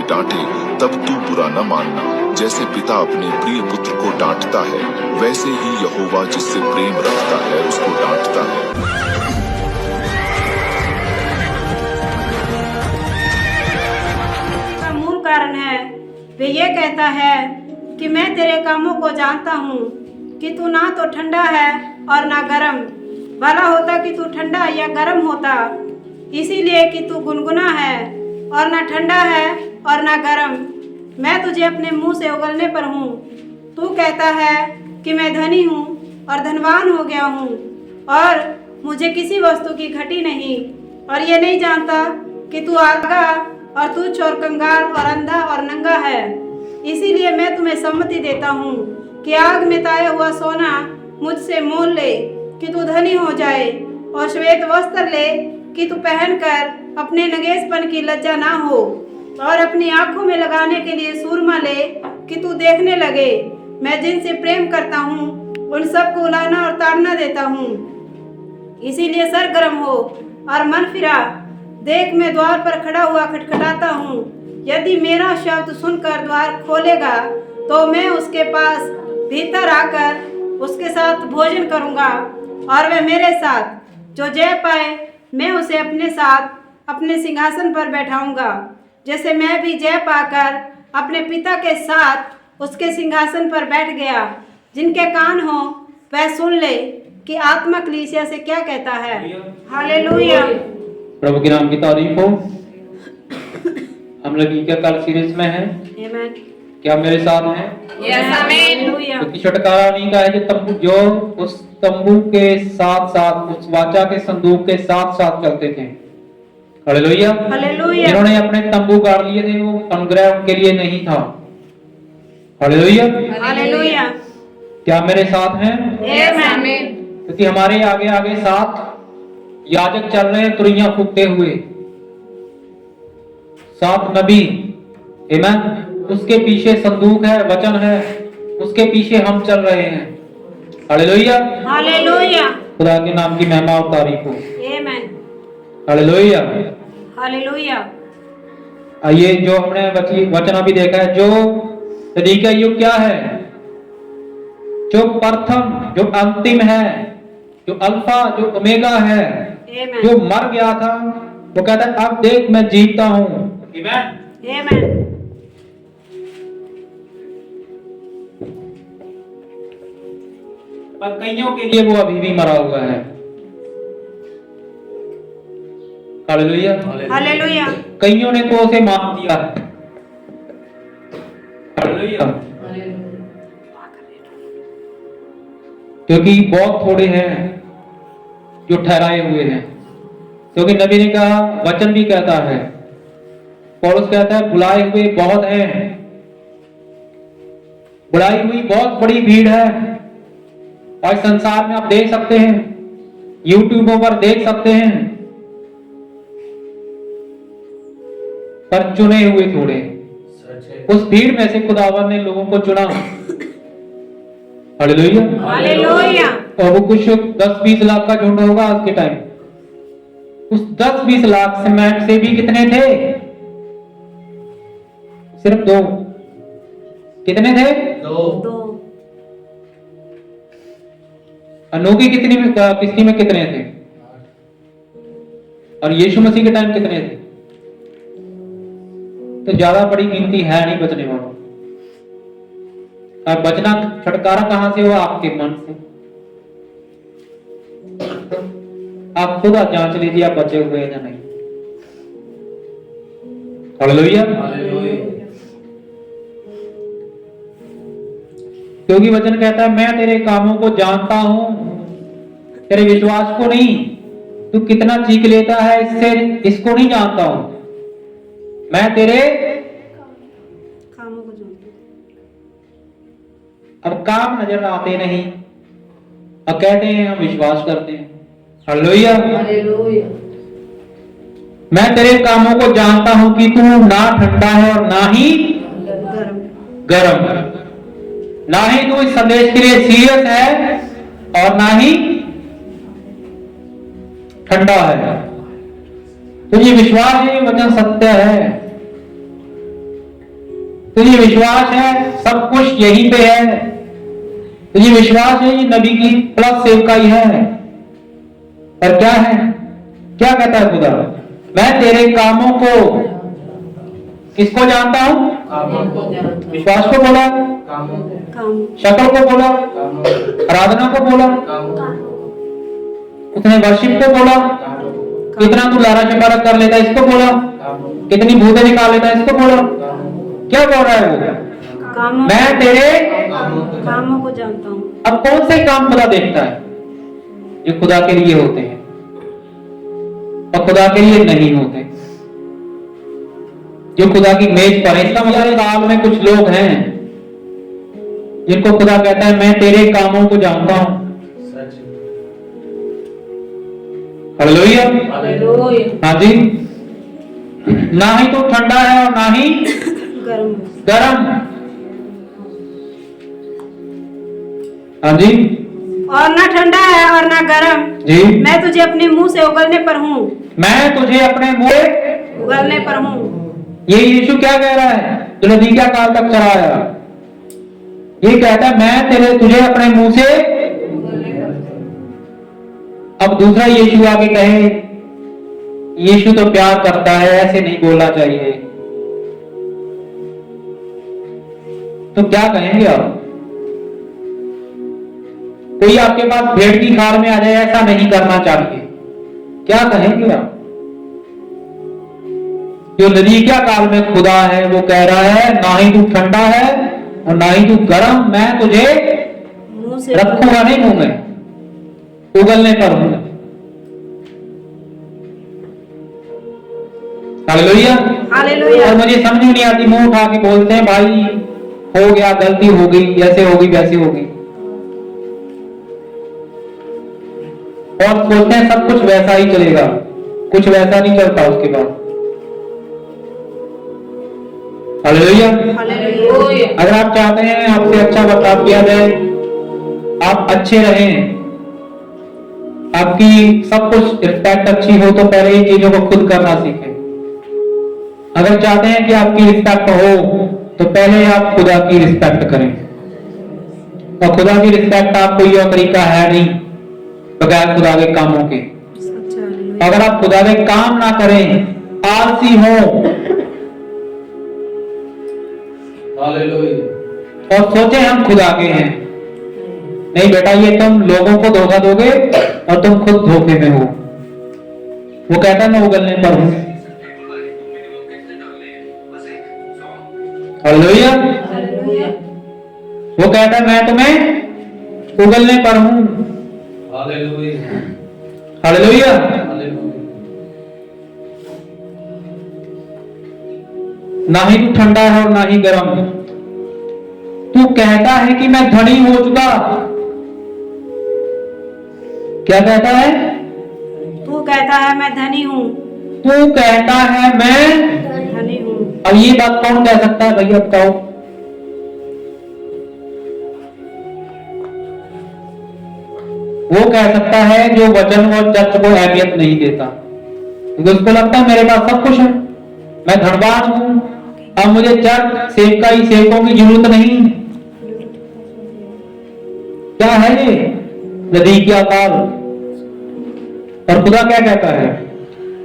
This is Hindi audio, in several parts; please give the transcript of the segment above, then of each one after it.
डांटे तब तू बुरा न मानना। जैसे पिता अपने प्रिय पुत्र को डांटता है, वैसे ही यहोवा जिससे प्रेम रखता है उसको डांटता है। का मूल कारण है, वे ये कहता है कि मैं तेरे कामों को जानता हूँ कि तू ना तो ठंडा है और ना गर्म। भला होता कि तू ठंडा या गर्म होता, इसीलिए कि तू गुनगुना है और ना ठंडा है और ना गर्म। मैं तुझे अपने मुंह से उगलने पर हूँ। तू कहता है कि मैं धनी हूँ और धनवान हो गया हूँ और मुझे किसी वस्तु की घटी नहीं, और ये नहीं जानता कि तू आगा और तुच्छ और कंगाल और अंधा और नंगा है। इसीलिए मैं तुम्हें सम्मति देता हूँ कि आग में ताया हुआ सोना मुझसे मोल ले कि तू धनी हो जाए, और श्वेत वस्त्र ले कि तू पहनकर अपने नगेसपन की लज्जा ना हो, और अपनी आंखों में लगाने के लिए सूरमा ले कि तू देखने लगे। मैं जिनसे प्रेम करता हूँ उन सबको उलाना और ताड़ना देता हूँ। इसीलिए सरगर्म हो और मन फिरा। देख, मैं द्वार पर खड़ा हुआ खटखटाता हूँ। यदि मेरा शब्द सुनकर द्वार खोलेगा तो मैं उसके पास भीतर आकर उसके साथ भोजन करूँगा और वह मेरे साथ। जो जय पाए मैं उसे अपने साथ अपने सिंहासन पर बैठाऊंगा, जैसे मैं भी जय पाकर अपने पिता के साथ उसके सिंहासन पर बैठ गया। जिनके कान हो वह सुन ले कि आत्मा कलीसिया से क्या कहता है। हालेलुया। प्रभु के नाम की तारीफ हो। हम लोग क्या कल सीरीज में हैं? आमीन। क्या मेरे साथ हैं? यस आमीन। क्योंकि छुटकारा नहीं का है जो तंबू, जो उस तंबू के साथ साथ उस वाचा के संदूक के साथ साथ चलते थे। हालेलुया। हालेलुया। जिन्होंने अपने तंबू गाड़ लिए थे वो अनुग्रह उनके लिए नहीं था। हालेलुया। हालेलुया। क्या मेरे साथ हैं? यस आमीन। क्योंकि हमारे आगे आगे साथ याजक चल रहे हैं तुरैया फूकते हुए, सात नबी। आमीन। उसके पीछे संदूक है, वचन है, उसके पीछे हम चल रहे हैं। हालेलुया। हालेलुया। खुदा के नाम की महिमा और तारीफ हो। आमीन। हालेलुया। हालेलुया। ये जो हमने वचन अभी देखा है, जो तरीका युग क्या है, जो प्रथम, जो अंतिम है, जो अल्फा, जो ओमेगा है, जो मर गया था, वो कहता है अब देख मैं जीता हूं। आमीन। पर कईयों के लिए वो अभी भी मरा हुआ है। हालेलुया। हालेलुया। कईयों ने तो उसे मार दिया है। हालेलुया। क्योंकि बहुत थोड़े हैं जो ठहराए हुए हैं। क्योंकि नबी ने कहा, वचन भी कहता है, पौलुस कहता है बुलाए हुए बहुत हैं, बुलाई हुई बहुत बड़ी भीड़ है। और संसार में आप देख सकते हैं, यूट्यूब पर देख सकते हैं, पर चुने हुए थोड़े। उस भीड़ में से खुदावन ने लोगों को चुना। हालेलुया। हालेलुया। और वो कुछ 10-20 लाख का झुंड होगा आज के टाइम। उस 10-20 लाख से भी कितने थे? सिर्फ 2। कितने थे? 2। अनोखी कितनी में, किसकी में कितने थे? और यीशु मसीह के टाइम कितने थे? तो ज्यादा बड़ी गिनती है नहीं बचने वालों। अब बचना, छुटकारा कहां से हुआ? आपके मन से। आप खुद जांच लीजिए आप बचे हुए हैं या नहीं। हालेलुया। क्योंकि वचन कहता है मैं तेरे कामों को जानता हूं, तेरे विश्वास को नहीं। तू कितना चीख लेता है इससे, इसको नहीं जानता हूं। मैं तेरे कामों को जानता हूं। अब काम नजर आते नहीं और कहते हैं हम विश्वास करते हैं। हालेलुया। मैं तेरे कामों को जानता हूं कि तू ना ठंडा है और ना ही गर्म, ना ही तू इस संदेश के लिए सीरियस है और ना ही ठंडा है। तुझे विश्वास है वचन सत्य है। तुझे विश्वास है सब कुछ यहीं पे है, तुझे विश्वास है ये नबी की प्लस सेवकाई है। पर क्या है, क्या कहता है खुदा, मैं तेरे कामों को, किसको जानता हूं, विश्वास को बोला, काम शक्ल को बोला, आराधना को बोला, उसने वर्शिप को बोला, कितना तू लारा शपारा कर लेता है इसको बोला, कितनी भूतें निकाल लेता है इसको बोला। क्या बोल रहा है वो, कामों मैं तेरे, कामों को जानता हूँ। अब कौन से काम खुदा देखता है, जो खुदा के लिए होते हैं और खुदा के लिए नहीं होते, जो खुदा की मेज पर है। इसका मतलब काल में कुछ लोग हैं जिनको खुदा कहता है मैं तेरे कामों को जानता हूं। हालेलुया, हाँ जी। ना ही तो ठंडा है और ना ही गर्म गरम। हाँ जी, और ना ठंडा है और ना गर्म। जी, मैं तुझे अपने मुंह से उगलने पर हूँ, मैं तुझे अपने मुंह, उगलने पर हूँ। ये यीशु क्या कह रहा है जो नदीकिया काल तक चला आया, ये कहता है मैं तुझे अपने मुंह से। अब दूसरा यीशु आगे कहे, यीशु तो प्यार करता है, ऐसे नहीं बोलना चाहिए, तो क्या कहेंगे आप? कोई आपके पास भेड़ की खाल में आ जाए, ऐसा नहीं करना चाहिए, क्या कहेंगे आप? जो नदीकिया काल में खुदा है वो कह रहा है ना ही तू ठंडा है और ना ही तू गर्म, मैं तुझे मुंह से रखूंगा नहीं मुंह में, उगलने पर हूं। हालेलुया। हालेलुया। और मुझे समझ में नहीं आती, मुंह उठा के बोलते हैं भाई हो गया, गलती हो गई, ऐसे होगी वैसे होगी, और बोलते हैं सब कुछ वैसा ही चलेगा, कुछ वैसा नहीं चलता उसके बाद। हालेलुया। हालेलुया। अगर आप चाहते हैं आपसे अच्छा बर्ताव किया जाए, आप अच्छे रहें, आपकी सब कुछ रिस्पेक्ट अच्छी हो, तो पहले इन चीजों को खुद करना सीखें। अगर चाहते हैं कि आपकी रिस्पेक्ट हो तो पहले आप खुदा की रिस्पेक्ट करें, और खुदा की रिस्पेक्ट आप कोई और तरीका है नहीं बगैर खुदा के कामों के। सच्चा हालेलुया। अगर आप खुदा के काम ना करें, आलसी हो और सोचे हम खुदा के हैं, नहीं बेटा, ये तुम लोगों को धोखा दोगे और तुम खुद धोखे में हो। वो कहता है मैं उगलने पर हूं। हालेलुया। वो कहता है मैं तुम्हें उगलने पर हूं। हालेलुया। ना ही तू ठंडा है और ना ही गर्म। तू कहता है कि मैं धनी हो चुका, क्या कहता है? तू कहता है मैं धनी हूँ, तू कहता है मैं, धनी हूँ। अब ये बात कौन कह सकता है भैया बताओ? वो कह सकता है जो वचन और चर्च को अहमियत नहीं देता, क्योंकि उसको लगता है मेरे पास सब कुछ है, मैं धनवान हूं, अब मुझे चर्च सेवकों की जरूरत नहीं। क्या है ये नदीकिया काल? और खुदा क्या कहता है?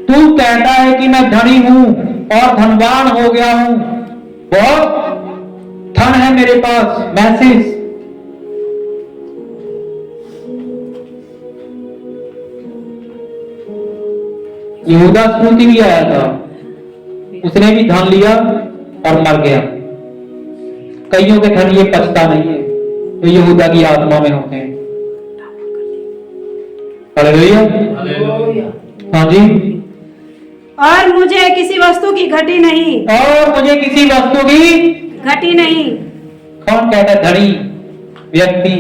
तू कहता है कि मैं धनी हूं और धनवान हो गया हूं, बहुत धन है मेरे पास, मैसेज। यहूदा स्मृति भी आया था, उसने भी धन लिया और मर गया। कईयों के धन ये पछता नहीं है जो यहूदा की आत्मा में होते हैं। हालेलुया। हाँ जी। और मुझे किसी वस्तु की घटी नहीं, और मुझे किसी वस्तु की घटी नहीं। कौन कहता है? धनी व्यक्ति।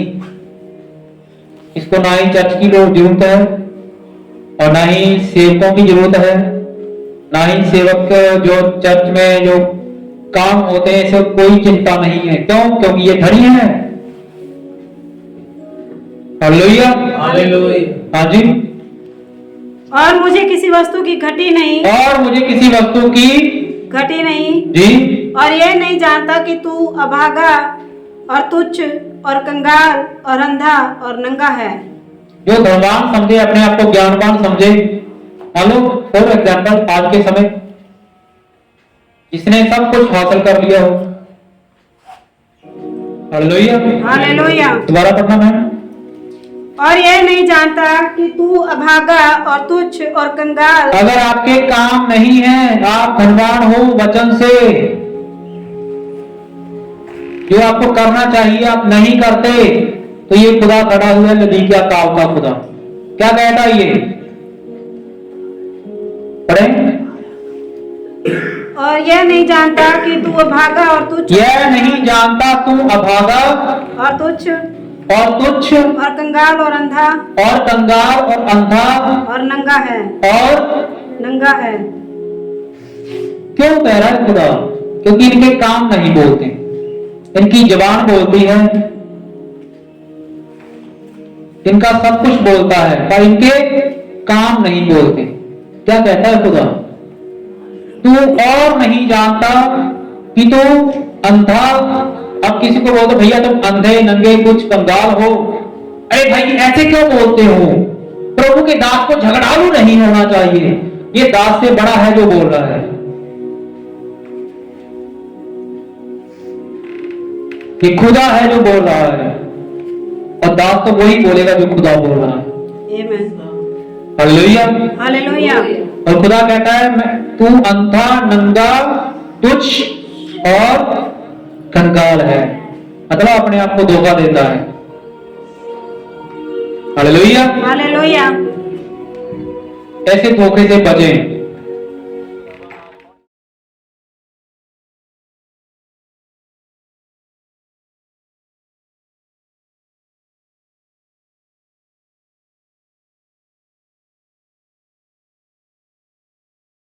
इसको ना ही चर्च की जरूरत है और ना ही सेवकों की जरूरत है, ना ही सेवक जो चर्च में जो काम होते हैं इससे कोई चिंता नहीं है। क्यों? क्योंकि ये धनी है। हालेलुया। हाँ जी। और मुझे किसी वस्तु की घटी नहीं, और मुझे किसी वस्तु की घटी नहीं। जी। और ये नहीं जानता कि तू अभागा और तुच्छ और कंगाल और अंधा और नंगा है। जो धनवान समझे, अपने आप को ज्ञानवान समझे, मान लो फॉर एग्जाम्पल आज के समय जिसने सब कुछ हासिल कर लिया हो, हालेलुया, हालेलुया। दोबारा पढ़ना मैम। और यह नहीं जानता कि तू अभागा और तुच्छ और कंगाल। अगर आपके काम नहीं है, आप धनवान हो वचन से, जो आपको करना चाहिए आप नहीं करते, तो ये खुदा खड़ा हुआ है, लदीकिया काव का खुदा क्या कहता है ये पढ़े। और यह नहीं जानता कि तू अभागा और तुच्छ। यह नहीं जानता तू अभागा और तुच्छ और तुच्छ और कंगाल और अंधा और कंगाल और अंधा और नंगा है। और नंगा है। क्यों कह रहा है खुदा? क्योंकि इनके काम नहीं बोलते, इनकी जबान बोलती है, इनका सब कुछ बोलता है, पर इनके काम नहीं बोलते। क्या कहता है खुदा? तू और नहीं जानता कि तू अंधा, अब किसी को बोलते भैया तुम अंधे नंगे कुछ कंगाल हो, अरे भाई ऐसे क्यों बोलते हो? प्रभु के दास को झगड़ालू नहीं होना चाहिए, ये दास से बड़ा है जो बोल रहा है। ये खुदा है जो बोल रहा है, और दास तो वही बोलेगा जो खुदा बोल रहा है। आमीन। Hallelujah, hallelujah. और खुदा कहता है तू अंधा नंगा तुच्छ और कंगाल है, मतलब अपने आप को धोखा देता है। Hallelujah, hallelujah. ऐसे धोखे से बचें।